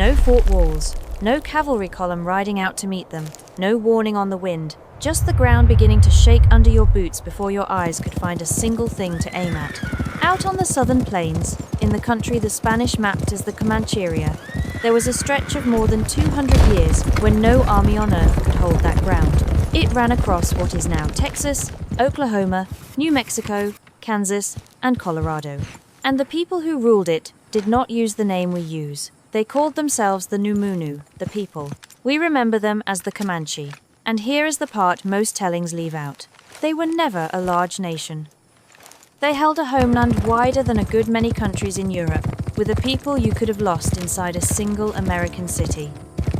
No fort walls, no cavalry column riding out to meet them, no warning on the wind, just the ground beginning to shake under your boots before your eyes could find a single thing to aim at. Out on the southern plains, in the country the Spanish mapped as the Comanche, there was a stretch of more than 200 years when no army on earth could hold that ground. It ran across what is now Texas, Oklahoma, New Mexico, Kansas, and Colorado. And the people who ruled it did not use the name we use. They called themselves the Numunu, the people. We remember them as the Comanche. And here is the part most tellings leave out. They were never a large nation. They held a homeland wider than a good many countries in Europe, with a people you could have lost inside a single American city.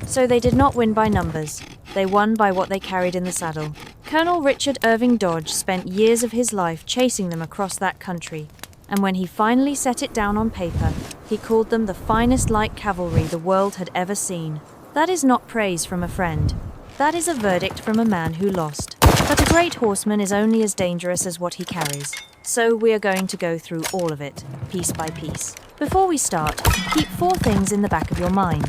So they did not win by numbers. They won by what they carried in the saddle. Colonel Richard Irving Dodge spent years of his life chasing them across that country, and when he finally set it down on paper, he called them the finest light cavalry the world had ever seen. That is not praise from a friend. That is a verdict from a man who lost. But a great horseman is only as dangerous as what he carries. So we are going to go through all of it, piece by piece. Before we start, keep 4 things in the back of your mind.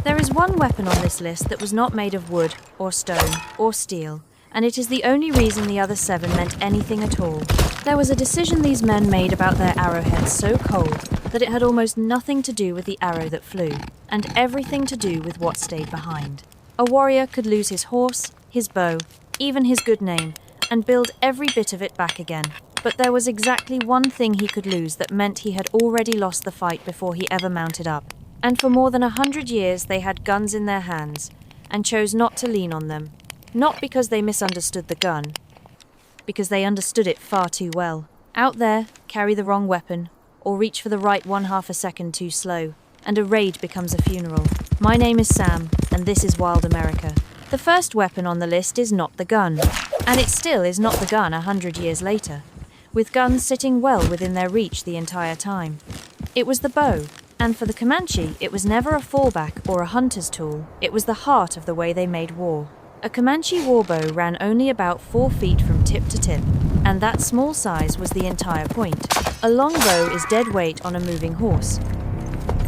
There is one weapon on this list that was not made of wood, or stone, or steel, and it is the only reason the other 7 meant anything at all. There was a decision these men made about their arrowheads so cold that it had almost nothing to do with the arrow that flew, and everything to do with what stayed behind. A warrior could lose his horse, his bow, even his good name, and build every bit of it back again. But there was exactly one thing he could lose that meant he had already lost the fight before he ever mounted up. And for more than 100 years they had guns in their hands, and chose not to lean on them. Not because they misunderstood the gun, because they understood it far too well. Out there, carry the wrong weapon, or reach for the right 1/2 a second too slow, and a raid becomes a funeral. My name is Sam, and this is Wild America. The first weapon on the list is not the gun, and it still is not the gun 100 years later, with guns sitting well within their reach the entire time. It was the bow, and for the Comanche, it was never a fallback or a hunter's tool. It was the heart of the way they made war. A Comanche warbow ran only about 4 feet from tip to tip, and that small size was the entire point. A long bow is dead weight on a moving horse.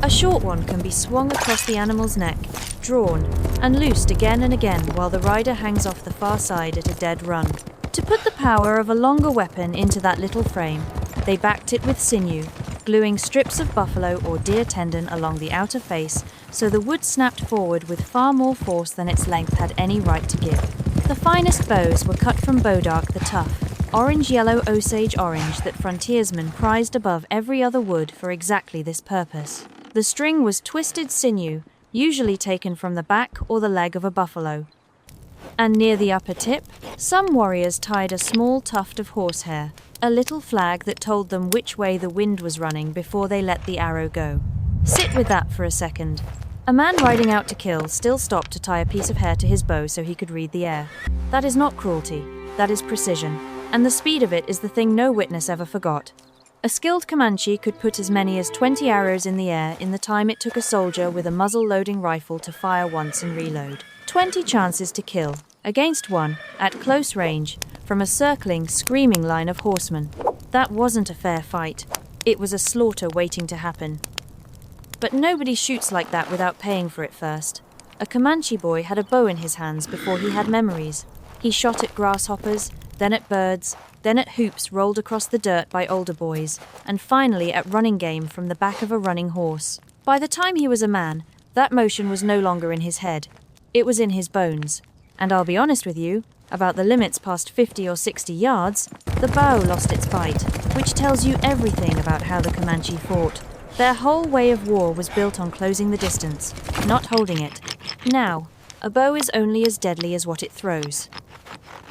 A short one can be swung across the animal's neck, drawn, and loosed again and again while the rider hangs off the far side at a dead run. To put the power of a longer weapon into that little frame, they backed it with sinew, gluing strips of buffalo or deer tendon along the outer face so the wood snapped forward with far more force than its length had any right to give. The finest bows were cut from bowdark the tough, orange-yellow Osage orange that frontiersmen prized above every other wood for exactly this purpose. The string was twisted sinew, usually taken from the back or the leg of a buffalo. And near the upper tip, some warriors tied a small tuft of horsehair, a little flag that told them which way the wind was running before they let the arrow go. Sit with that for a second. A man riding out to kill still stopped to tie a piece of hair to his bow so he could read the air. That is not cruelty, that is precision, and the speed of it is the thing no witness ever forgot. A skilled Comanche could put as many as 20 arrows in the air in the time it took a soldier with a muzzle-loading rifle to fire once and reload. 20 chances to kill, against one, at close range, from a circling, screaming line of horsemen. That wasn't a fair fight. It was a slaughter waiting to happen. But nobody shoots like that without paying for it first. A Comanche boy had a bow in his hands before he had memories. He shot at grasshoppers, then at birds, then at hoops rolled across the dirt by older boys, and finally at running game from the back of a running horse. By the time he was a man, that motion was no longer in his head. It was in his bones. And I'll be honest with you, about the limits past 50 or 60 yards, the bow lost its bite, which tells you everything about how the Comanche fought. Their whole way of war was built on closing the distance, not holding it. Now, a bow is only as deadly as what it throws.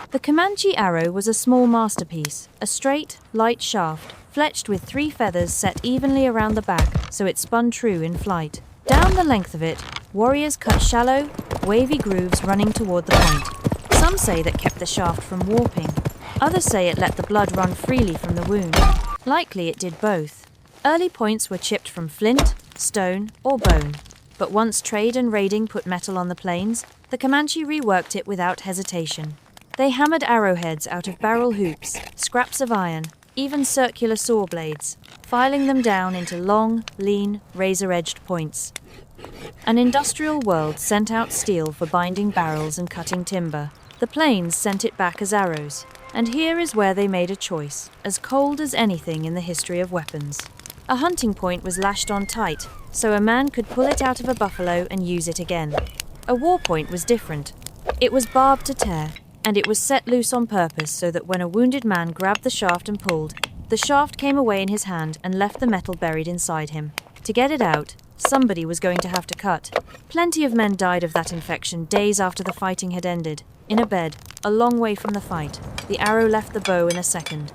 The Comanche arrow was a small masterpiece, a straight, light shaft, fletched with 3 feathers set evenly around the back so it spun true in flight. Down the length of it, warriors cut shallow, wavy grooves running toward the point. Some say that kept the shaft from warping. Others say it let the blood run freely from the wound. Likely it did both. Early points were chipped from flint, stone, or bone. But once trade and raiding put metal on the plains, the Comanche reworked it without hesitation. They hammered arrowheads out of barrel hoops, scraps of iron, even circular saw blades, filing them down into long, lean, razor-edged points. An industrial world sent out steel for binding barrels and cutting timber. The plains sent it back as arrows. And here is where they made a choice, as cold as anything in the history of weapons. A hunting point was lashed on tight, so a man could pull it out of a buffalo and use it again. A war point was different. It was barbed to tear, and it was set loose on purpose so that when a wounded man grabbed the shaft and pulled, the shaft came away in his hand and left the metal buried inside him. To get it out, somebody was going to have to cut. Plenty of men died of that infection days after the fighting had ended. In a bed, a long way from the fight, the arrow left the bow in a second.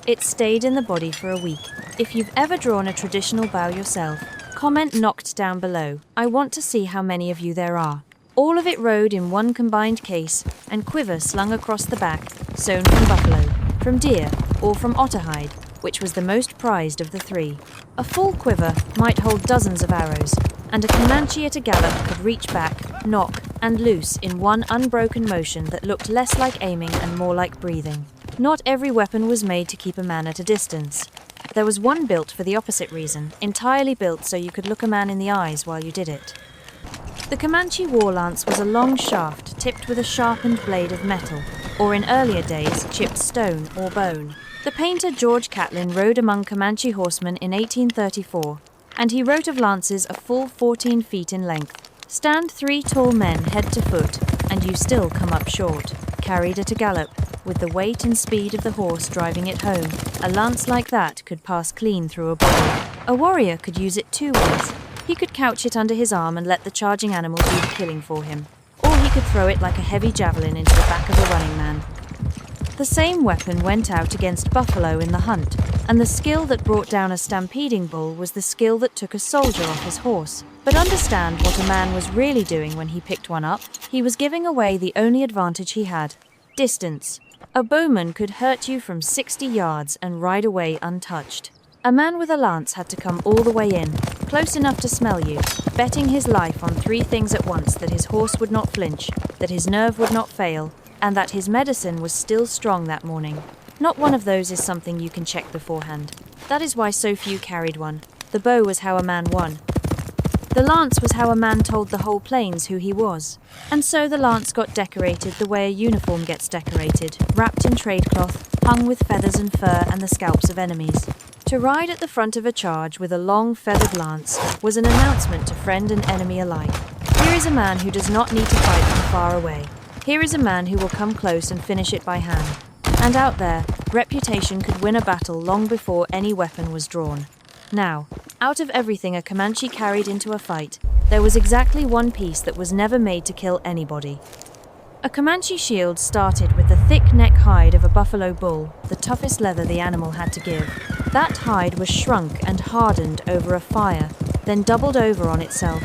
It stayed in the body for a week. If you've ever drawn a traditional bow yourself, comment knocked down below. I want to see how many of you there are. All of it rode in one combined case and quiver slung across the back, sewn from buffalo, from deer, or from otter hide, which was the most prized of the three. A full quiver might hold dozens of arrows, and a Comanche at a gallop could reach back, knock, and loose in one unbroken motion that looked less like aiming and more like breathing. Not every weapon was made to keep a man at a distance. There was one built for the opposite reason, entirely built so you could look a man in the eyes while you did it. The Comanche war lance was a long shaft tipped with a sharpened blade of metal, or in earlier days, chipped stone or bone. The painter George Catlin rode among Comanche horsemen in 1834, and he wrote of lances a full 14 feet in length. Stand 3 tall men head to foot, and you still come up short. Carried at a gallop, with the weight and speed of the horse driving it home, a lance like that could pass clean through a body. A warrior could use it 2 ways. He could couch it under his arm and let the charging animal do the killing for him, or he could throw it like a heavy javelin into the back of a running man. The same weapon went out against buffalo in the hunt, and the skill that brought down a stampeding bull was the skill that took a soldier off his horse. But understand what a man was really doing when he picked one up. He was giving away the only advantage he had: distance. A bowman could hurt you from 60 yards and ride away untouched. A man with a lance had to come all the way in, close enough to smell you, betting his life on 3 things at once: that his horse would not flinch, that his nerve would not fail, and that his medicine was still strong that morning. Not one of those is something you can check beforehand. That is why so few carried one. The bow was how a man won. The lance was how a man told the whole plains who he was. And so the lance got decorated the way a uniform gets decorated, wrapped in trade cloth, hung with feathers and fur and the scalps of enemies. To ride at the front of a charge with a long feathered lance was an announcement to friend and enemy alike. Here is a man who does not need to fight from far away. Here is a man who will come close and finish it by hand. And out there, reputation could win a battle long before any weapon was drawn. Now, out of everything a Comanche carried into a fight, there was exactly one piece that was never made to kill anybody. A Comanche shield started with the thick neck hide of a buffalo bull, the toughest leather the animal had to give. That hide was shrunk and hardened over a fire, then doubled over on itself,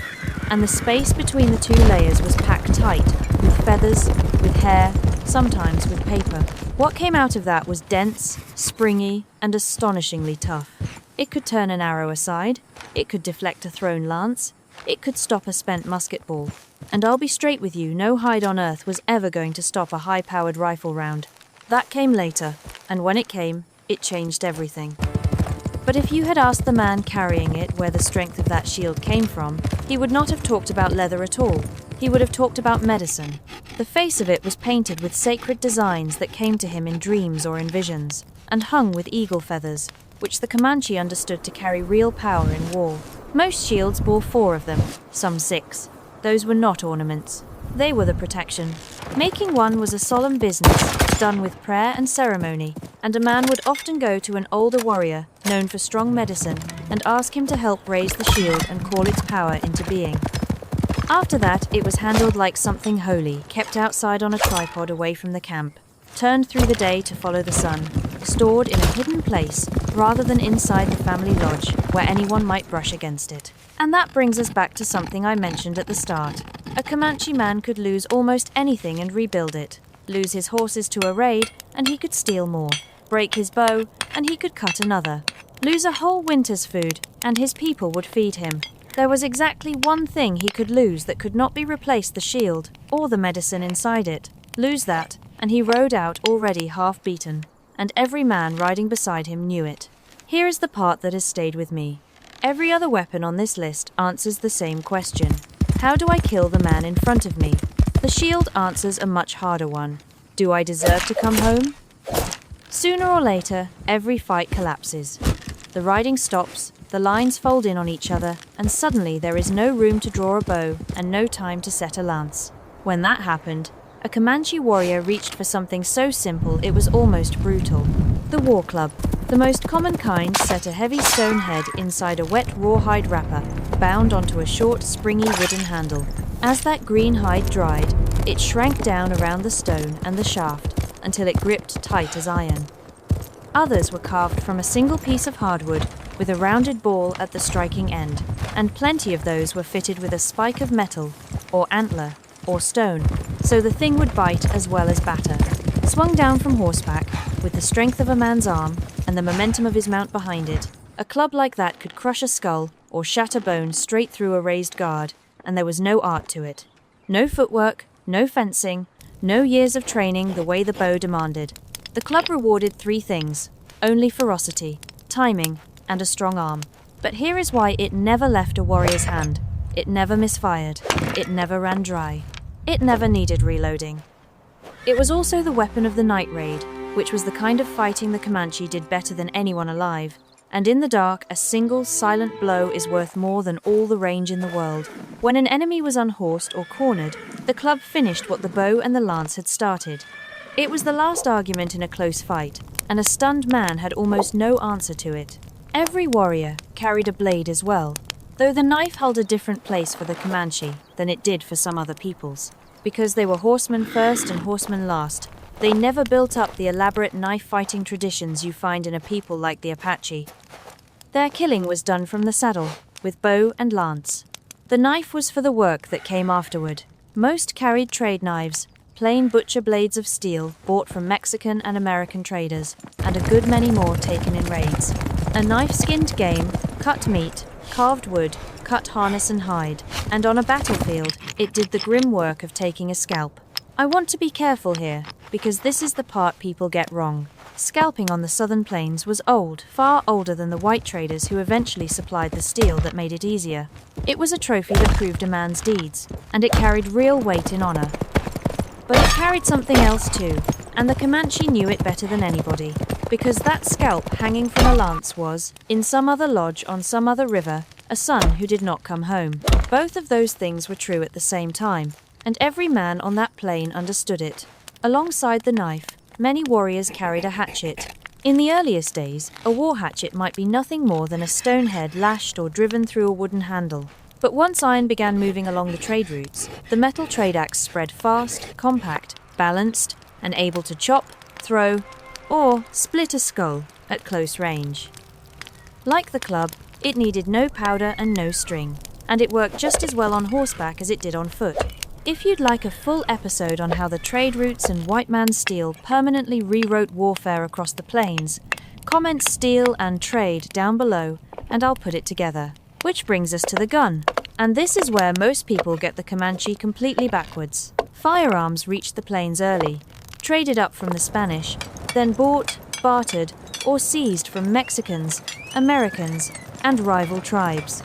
and the space between the 2 layers was packed tight, with feathers, with hair, sometimes with paper. What came out of that was dense, springy, and astonishingly tough. It could turn an arrow aside, it could deflect a thrown lance, it could stop a spent musket ball. And I'll be straight with you, no hide on earth was ever going to stop a high-powered rifle round. That came later, and when it came, it changed everything. But if you had asked the man carrying it where the strength of that shield came from, he would not have talked about leather at all. He would have talked about medicine. The face of it was painted with sacred designs that came to him in dreams or in visions, and hung with eagle feathers, which the Comanche understood to carry real power in war. Most shields bore 4 of them, some 6. Those were not ornaments. They were the protection. Making one was a solemn business, done with prayer and ceremony, and a man would often go to an older warrior, known for strong medicine, and ask him to help raise the shield and call its power into being. After that, it was handled like something holy, kept outside on a tripod away from the camp, turned through the day to follow the sun, stored in a hidden place rather than inside the family lodge where anyone might brush against it. And that brings us back to something I mentioned at the start. A Comanche man could lose almost anything and rebuild it. Lose his horses to a raid, and he could steal more. Break his bow, and he could cut another. Lose a whole winter's food, and his people would feed him. There was exactly one thing he could lose that could not be replaced: the shield, or the medicine inside it. Lose that, and he rode out already half beaten, and every man riding beside him knew it. Here is the part that has stayed with me. Every other weapon on this list answers the same question. How do I kill the man in front of me? The shield answers a much harder one. Do I deserve to come home? Sooner or later, every fight collapses. The riding stops, the lines fold in on each other, and suddenly there is no room to draw a bow and no time to set a lance. When that happened, a Comanche warrior reached for something so simple it was almost brutal. The war club. The most common kind set a heavy stone head inside a wet rawhide wrapper, bound onto a short, springy wooden handle. As that green hide dried, it shrank down around the stone and the shaft until it gripped tight as iron. Others were carved from a single piece of hardwood with a rounded ball at the striking end, and plenty of those were fitted with a spike of metal, or antler, or stone, so the thing would bite as well as batter. Swung down from horseback, with the strength of a man's arm and the momentum of his mount behind it, a club like that could crush a skull or shatter bone straight through a raised guard, and there was no art to it. No footwork, no fencing, no years of training the way the bow demanded. The club rewarded 3 things: only ferocity, timing, and a strong arm. But here is why it never left a warrior's hand. It never misfired. It never ran dry. It never needed reloading. It was also the weapon of the night raid, which was the kind of fighting the Comanche did better than anyone alive. And in the dark, a single, silent blow is worth more than all the range in the world. When an enemy was unhorsed or cornered, the club finished what the bow and the lance had started. It was the last argument in a close fight, and a stunned man had almost no answer to it. Every warrior carried a blade as well, though the knife held a different place for the Comanche than it did for some other peoples. Because they were horsemen first and horsemen last, they never built up the elaborate knife-fighting traditions you find in a people like the Apache. Their killing was done from the saddle, with bow and lance. The knife was for the work that came afterward. Most carried trade knives, plain butcher blades of steel bought from Mexican and American traders, and a good many more taken in raids. A knife skinned game, cut meat, carved wood, cut harness and hide, and on a battlefield, it did the grim work of taking a scalp. I want to be careful here, because this is the part people get wrong. Scalping on the southern plains was old, far older than the white traders who eventually supplied the steel that made it easier. It was a trophy that proved a man's deeds, and it carried real weight in honor. But it carried something else too, and the Comanche knew it better than anybody, because that scalp hanging from a lance was, in some other lodge on some other river, a son who did not come home. Both of those things were true at the same time, and every man on that plain understood it. Alongside the knife, many warriors carried a hatchet. In the earliest days, a war hatchet might be nothing more than a stone head lashed or driven through a wooden handle. But once iron began moving along the trade routes, the metal trade axe spread fast, compact, balanced, and able to chop, throw, or split a skull at close range. Like the club, it needed no powder and no string, and it worked just as well on horseback as it did on foot. If you'd like a full episode on how the trade routes and white man's steel permanently rewrote warfare across the plains, comment steel and trade down below, and I'll put it together. Which brings us to the gun. And this is where most people get the Comanche completely backwards. Firearms reached the plains early, traded up from the Spanish, then bought, bartered, or seized from Mexicans, Americans, and rival tribes.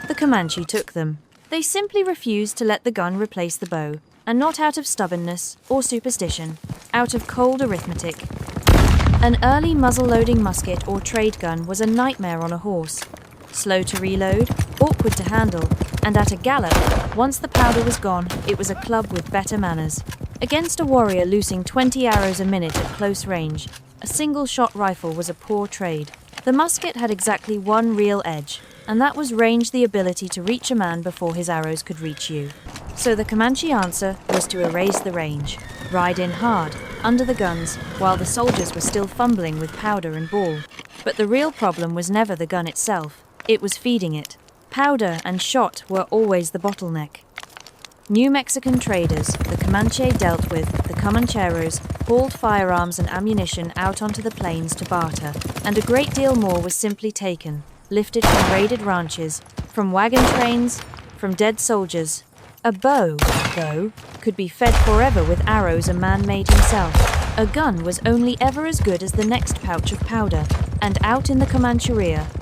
The Comanche took them. They simply refused to let the gun replace the bow, and not out of stubbornness or superstition, out of cold arithmetic. An early muzzle-loading musket or trade gun was a nightmare on a horse. Slow to reload, awkward to handle, and at a gallop, once the powder was gone, it was a club with better manners. Against a warrior loosing 20 arrows a minute at close range, a single-shot rifle was a poor trade. The musket had exactly one real edge, and that was range, the ability to reach a man before his arrows could reach you. So the Comanche answer was to erase the range, ride in hard, under the guns, while the soldiers were still fumbling with powder and ball. But the real problem was never the gun itself, it was feeding it. Powder and shot were always the bottleneck. New Mexican traders, the Comanche dealt with, the Comancheros, hauled firearms and ammunition out onto the plains to barter, and a great deal more was simply taken, lifted from raided ranches, from wagon trains, from dead soldiers. A bow, though, could be fed forever with arrows a man made himself. A gun was only ever as good as the next pouch of powder, and out in the Comanche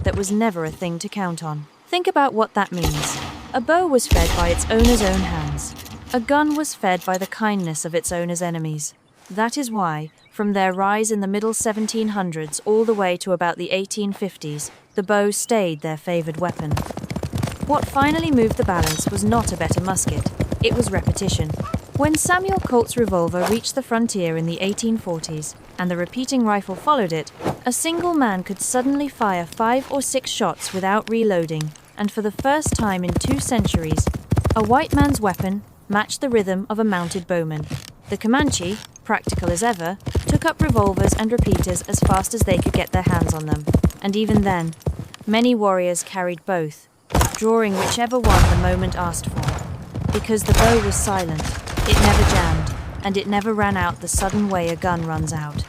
that was never a thing to count on. Think about what that means. A bow was fed by its owner's own hands. A gun was fed by the kindness of its owner's enemies. That is why, from their rise in the middle 1700s all the way to about the 1850s, the bow stayed their favoured weapon. What finally moved the balance was not a better musket, it was repetition. When Samuel Colt's revolver reached the frontier in the 1840s, and the repeating rifle followed it, a single man could suddenly fire 5 or 6 shots without reloading, and for the first time in 2 centuries, a white man's weapon matched the rhythm of a mounted bowman. The Comanche, practical as ever, took up revolvers and repeaters as fast as they could get their hands on them, and even then, many warriors carried both, drawing whichever one the moment asked for. Because the bow was silent, it never jammed, and it never ran out the sudden way a gun runs out.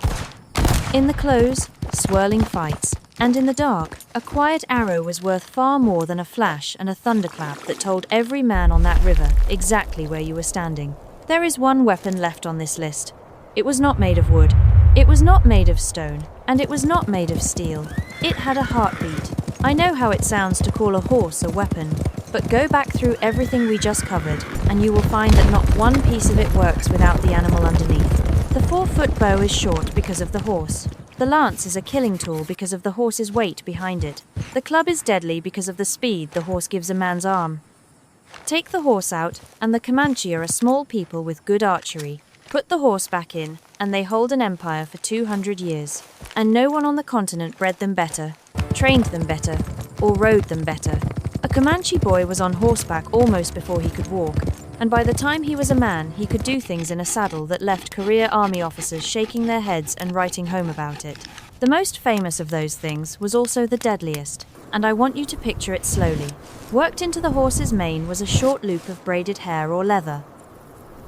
In the close, swirling fights, and in the dark, a quiet arrow was worth far more than a flash and a thunderclap that told every man on that river exactly where you were standing. There is one weapon left on this list. It was not made of wood, it was not made of stone, and it was not made of steel. It had a heartbeat. I know how it sounds to call a horse a weapon, but go back through everything we just covered, and you will find that not one piece of it works without the animal underneath. The 4-foot bow is short because of the horse. The lance is a killing tool because of the horse's weight behind it. The club is deadly because of the speed the horse gives a man's arm. Take the horse out, and the Comanche are a small people with good archery. Put the horse back in, and they hold an empire for 200 years. And no one on the continent bred them better, trained them better, or rode them better. A Comanche boy was on horseback almost before he could walk, and by the time he was a man, he could do things in a saddle that left career army officers shaking their heads and writing home about it. The most famous of those things was also the deadliest, and I want you to picture it slowly. Worked into the horse's mane was a short loop of braided hair or leather.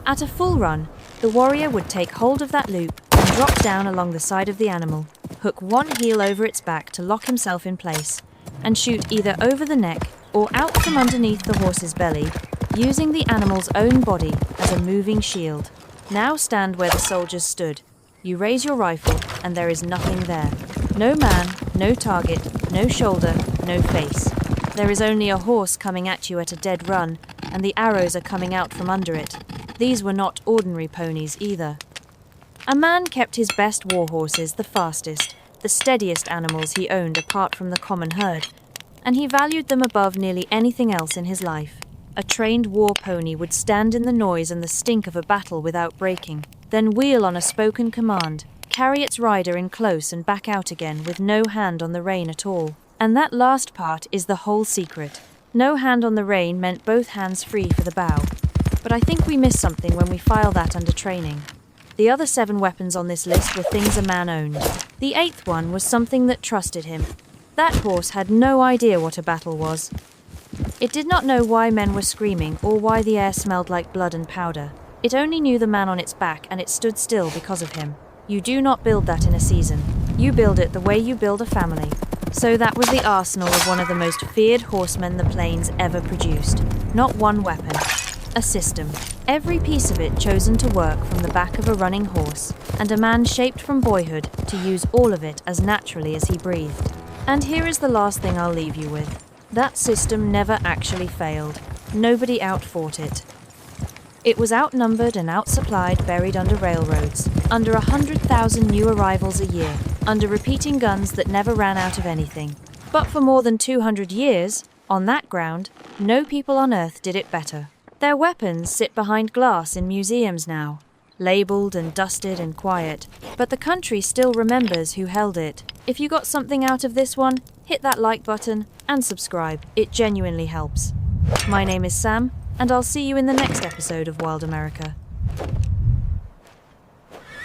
At a full run, the warrior would take hold of that loop and drop down along the side of the animal, hook one heel over its back to lock himself in place, and shoot either over the neck or out from underneath the horse's belly, using the animal's own body as a moving shield. Now stand where the soldiers stood. You raise your rifle, and there is nothing there. No man, no target, no shoulder, no face. There is only a horse coming at you at a dead run, and the arrows are coming out from under it. These were not ordinary ponies either. A man kept his best war horses the fastest, the steadiest animals he owned apart from the common herd, and he valued them above nearly anything else in his life. A trained war pony would stand in the noise and the stink of a battle without breaking, then wheel on a spoken command, carry its rider in close and back out again with no hand on the rein at all. And that last part is the whole secret. No hand on the rein meant both hands free for the bow. But I think we miss something when we file that under training. The other 7 weapons on this list were things a man owned. The 8th one was something that trusted him. That horse had no idea what a battle was. It did not know why men were screaming or why the air smelled like blood and powder. It only knew the man on its back, and it stood still because of him. You do not build that in a season. You build it the way you build a family. So that was the arsenal of one of the most feared horsemen the plains ever produced. Not one weapon. A system. Every piece of it chosen to work from the back of a running horse, and a man shaped from boyhood to use all of it as naturally as he breathed. And here is the last thing I'll leave you with. That system never actually failed. Nobody outfought it. It was outnumbered and outsupplied, buried under railroads, under 100,000 new arrivals a year, under repeating guns that never ran out of anything. But for more than 200 years, on that ground, no people on Earth did it better. Their weapons sit behind glass in museums now, labelled and dusted and quiet, but the country still remembers who held it. If you got something out of this one, hit that like button and subscribe. It genuinely helps. My name is Sam, and I'll see you in the next episode of Wild America.